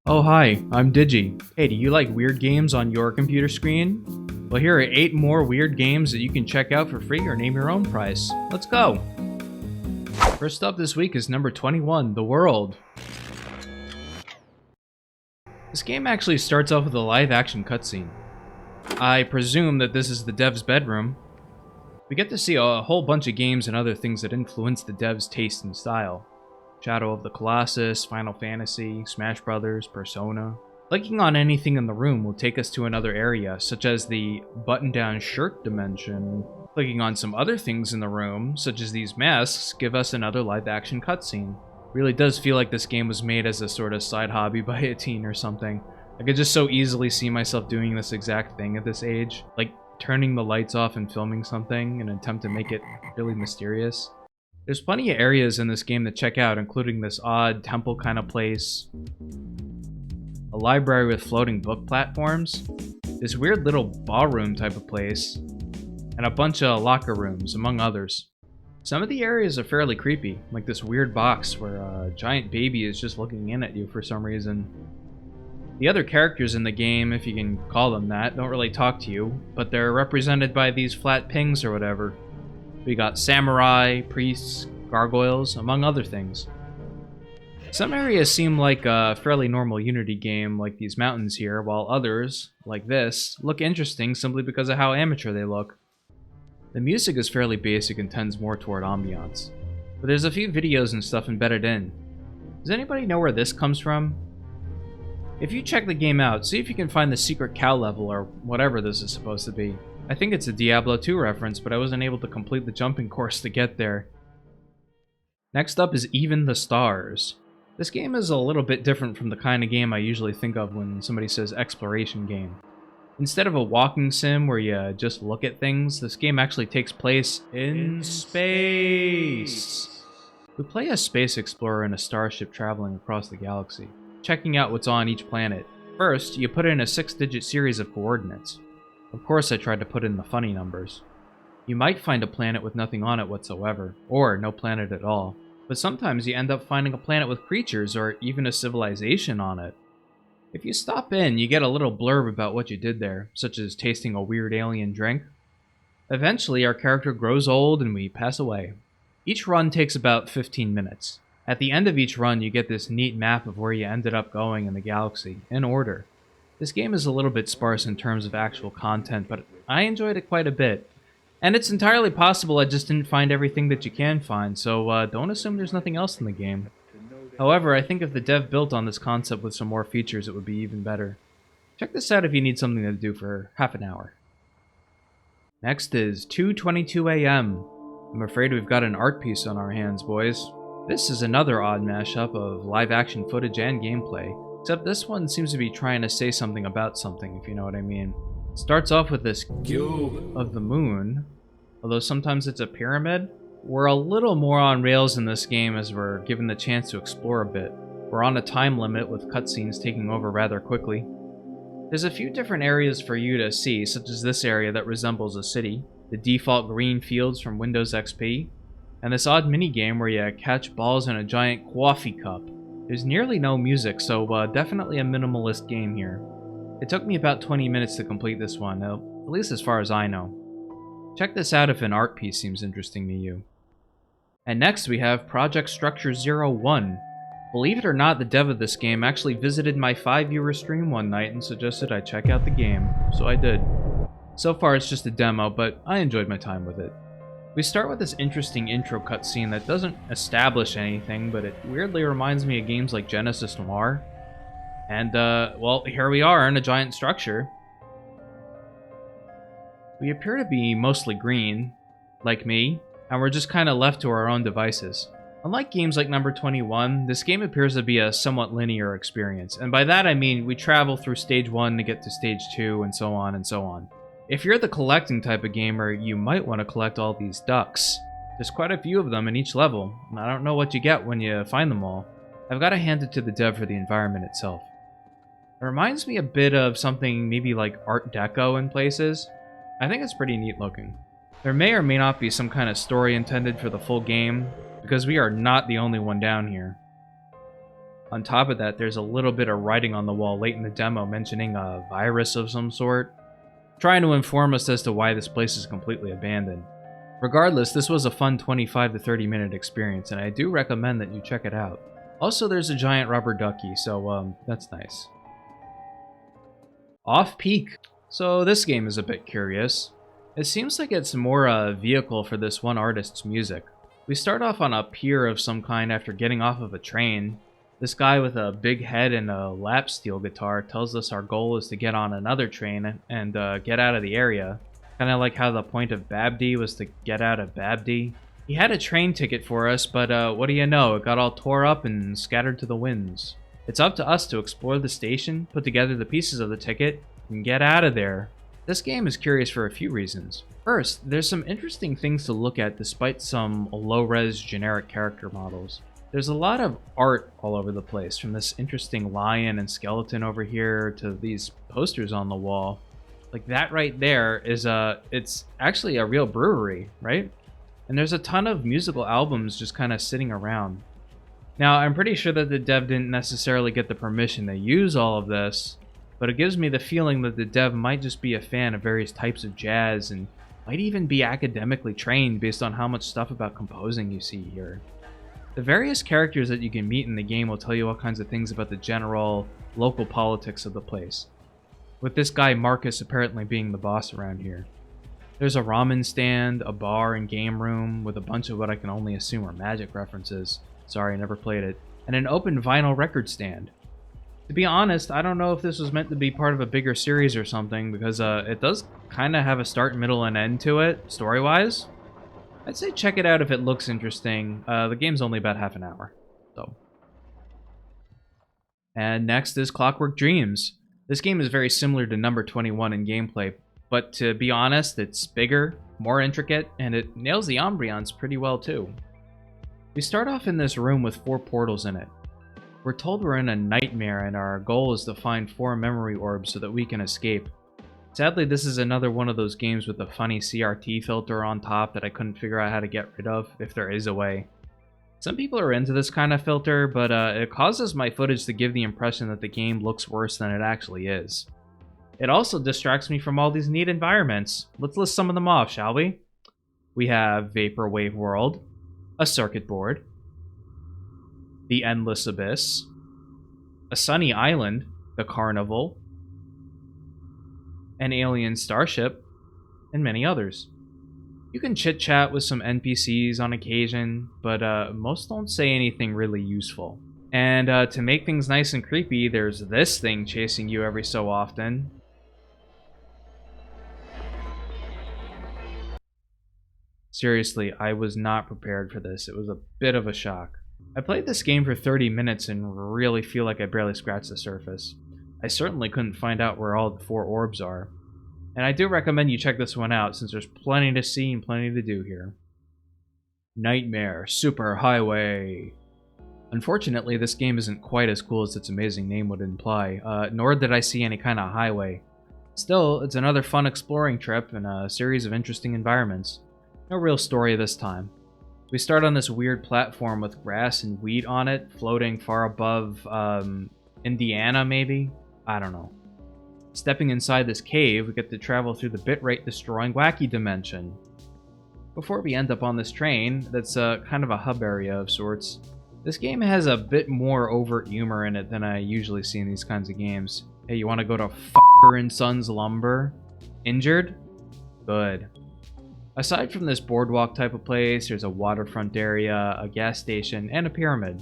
Oh hi, I'm Digi. Hey, do you like weird games on your computer screen? Well, here are 8 more weird games that you can check out for free or name your own price. Let's go! First up this week is number 21, The World. This game actually starts off with a live-action cutscene. I presume that this is the dev's bedroom. We get to see a whole bunch of games and other things that influence the dev's taste and style. Shadow of the Colossus, Final Fantasy, Smash Brothers, Persona. Clicking on anything in the room will take us to another area, such as the button-down shirt dimension. Clicking on some other things in the room, such as these masks, give us another live-action cutscene. Really does feel like this game was made as a sort of side hobby by a teen or something. I could just so easily see myself doing this exact thing at this age, like turning the lights off and filming something in an attempt to make it really mysterious. There's plenty of areas in this game to check out, including this odd temple kind of place, a library with floating book platforms, this weird little ballroom type of place, and a bunch of locker rooms, among others. Some of the areas are fairly creepy, like this weird box where a giant baby is just looking in at you for some reason. The other characters in the game, if you can call them that, don't really talk to you, but they're represented by these flat pings or whatever. We got samurai, priests, gargoyles, among other things. Some areas seem like a fairly normal Unity game, like these mountains here, while others, like this, look interesting simply because of how amateur they look. The music is fairly basic and tends more toward ambiance, but there's a few videos and stuff embedded in. Does anybody know where this comes from? If you check the game out, see if you can find the secret cow level or whatever this is supposed to be. I think it's a Diablo 2 reference, but I wasn't able to complete the jumping course to get there. Next up is Even the Stars. This game is a little bit different from the kind of game I usually think of when somebody says exploration game. Instead of a walking sim where you just look at things, this game actually takes place in space. We play a space explorer in a starship traveling across the galaxy, checking out what's on each planet. First, you put in a 6-digit series of coordinates. Of course I tried to put in the funny numbers. You might find a planet with nothing on it whatsoever, or no planet at all, but sometimes you end up finding a planet with creatures or even a civilization on it. If you stop in, you get a little blurb about what you did there, such as tasting a weird alien drink. Eventually, our character grows old and we pass away. Each run takes about 15 minutes. At the end of each run, you get this neat map of where you ended up going in the galaxy, in order. This game is a little bit sparse in terms of actual content, but I enjoyed it quite a bit. And it's entirely possible I just didn't find everything that you can find, so don't assume there's nothing else in the game. However, I think if the dev built on this concept with some more features, it would be even better. Check this out if you need something to do for half an hour. Next is 2:22 AM. I'm afraid we've got an art piece on our hands, boys. This is another odd mashup of live-action footage and gameplay. Except this one seems to be trying to say something about something, if you know what I mean. It starts off with this cube of the moon, although sometimes it's a pyramid. We're a little more on rails in this game as we're given the chance to explore a bit. We're on a time limit with cutscenes taking over rather quickly. There's a few different areas for you to see, such as this area that resembles a city, the default green fields from Windows XP, and this odd minigame where you catch balls in a giant coffee cup. There's nearly no music, so definitely a minimalist game here. It took me about 20 minutes to complete this one, at least as far as I know. Check this out if an art piece seems interesting to you. And next we have Project Structure 01. Believe it or not, the dev of this game actually visited my 5-viewer stream one night and suggested I check out the game, so I did. So far it's just a demo, but I enjoyed my time with it. We start with this interesting intro cutscene that doesn't establish anything, but it weirdly reminds me of games like Genesis Noir. And, well, here we are in a giant structure. We appear to be mostly green, like me, and we're just kind of left to our own devices. Unlike games like number 21, this game appears to be a somewhat linear experience, and by that I mean we travel through stage 1 to get to stage 2, and so on and so on. If you're the collecting type of gamer, you might want to collect all these ducks. There's quite a few of them in each level, and I don't know what you get when you find them all. I've got to hand it to the dev for the environment itself. It reminds me a bit of something maybe like Art Deco in places. I think it's pretty neat looking. There may or may not be some kind of story intended for the full game, because we are not the only one down here. On top of that, there's a little bit of writing on the wall late in the demo mentioning a virus of some sort, trying to inform us as to why this place is completely abandoned. Regardless, this was a fun 25 to 30 minute experience, and I do recommend that you check it out. Also, there's a giant rubber ducky, so that's nice. Off-peak. So this game is a bit curious. It seems like it's more a vehicle for this one artist's music. We start off on a pier of some kind after getting off of a train. This guy with a big head and a lap steel guitar tells us our goal is to get on another train and get out of the area. Kind of like how the point of Babdi was to get out of Babdi. He had a train ticket for us, but what do you know, it got all tore up and scattered to the winds. It's up to us to explore the station, put together the pieces of the ticket, and get out of there. This game is curious for a few reasons. First, there's some interesting things to look at despite some low-res generic character models. There's a lot of art all over the place, from this interesting lion and skeleton over here to these posters on the wall. Like that right there is it's actually a real brewery, right? And there's a ton of musical albums just kind of sitting around. Now, I'm pretty sure that the dev didn't necessarily get the permission to use all of this, but it gives me the feeling that the dev might just be a fan of various types of jazz and might even be academically trained based on how much stuff about composing you see here. The various characters that you can meet in the game will tell you all kinds of things about the general local politics of the place, with this guy Marcus apparently being the boss around here. There's a ramen stand, a bar and game room with a bunch of what I can only assume are magic references. Sorry, never played it. And an open vinyl record stand. To be honest, I don't know if this was meant to be part of a bigger series or something, because it does kind of have a start, middle, and end to it, story-wise. I'd say check it out if it looks interesting. The game's only about half an hour, so. And next is Clockwork Dreams. This game is very similar to number 21 in gameplay, but to be honest, it's bigger, more intricate, and it nails the ambiance pretty well too. We start off in this room with 4 portals in it. We're told we're in a nightmare and our goal is to find 4 memory orbs so that we can escape. Sadly, this is another one of those games with a funny CRT filter on top that I couldn't figure out how to get rid of, if there is a way. Some people are into this kind of filter, but it causes my footage to give the impression that the game looks worse than it actually is. It also distracts me from all these neat environments. Let's list some of them off, shall we? We have Vaporwave World, a circuit board, the Endless Abyss, a sunny island, the Carnival, an alien starship, and many others. You can chit-chat with some NPCs on occasion, but most don't say anything really useful. And to make things nice and creepy, there's this thing chasing you every so often. Seriously, I was not prepared for this. It was a bit of a shock. I played this game for 30 minutes and really feel like I barely scratched the surface. I certainly couldn't find out where all the 4 orbs are. And I do recommend you check this one out, since there's plenty to see and plenty to do here. Nightmare Superhighway. Unfortunately, this game isn't quite as cool as its amazing name would imply, nor did I see any kind of highway. Still, it's another fun exploring trip and a series of interesting environments. No real story this time. We start on this weird platform with grass and wheat on it, floating far above, Indiana, maybe? I don't know. Stepping inside this cave, we get to travel through the bitrate-destroying wacky dimension. Before we end up on this train, that's kind of a hub area of sorts. This game has a bit more overt humor in it than I usually see in these kinds of games. Hey, you want to go to F***er & Sons Lumber? Injured? Good. Aside from this boardwalk type of place, there's a waterfront area, a gas station, and a pyramid.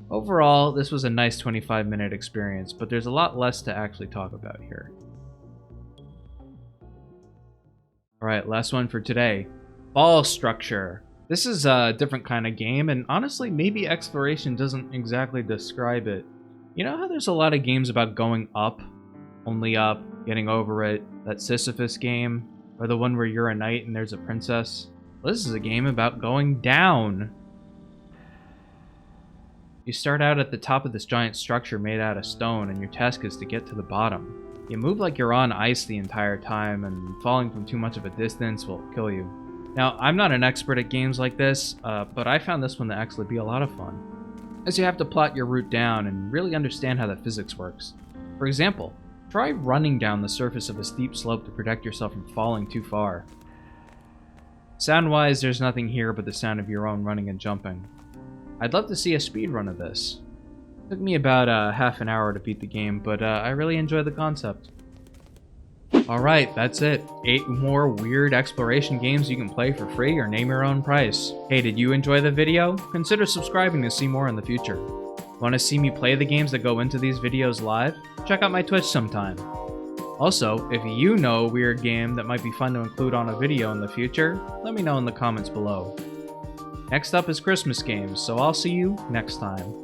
Overall, this was a nice 25-minute experience, but there's a lot less to actually talk about here. Alright, last one for today. Fallstruktur. This is a different kind of game, and honestly, maybe exploration doesn't exactly describe it. You know how there's a lot of games about going up, only up, getting over it, that Sisyphus game? Or the one where you're a knight and there's a princess? Well, this is a game about going down. You start out at the top of this giant structure made out of stone, and your task is to get to the bottom. You move like you're on ice the entire time, and falling from too much of a distance will kill you. Now, I'm not an expert at games like this, but I found this one to actually be a lot of fun. as you have to plot your route down and really understand how the physics works. For example, try running down the surface of a steep slope to protect yourself from falling too far. Sound-wise, there's nothing here but the sound of your own running and jumping. I'd love to see a speedrun of this. It took me about half an hour to beat the game, but I really enjoy the concept. Alright, that's it. 8 more weird exploration games you can play for free or name your own price. Hey, did you enjoy the video? Consider subscribing to see more in the future. Want to see me play the games that go into these videos live? Check out my Twitch sometime. Also, if you know a weird game that might be fun to include on a video in the future, let me know in the comments below. Next up is Christmas games, so I'll see you next time.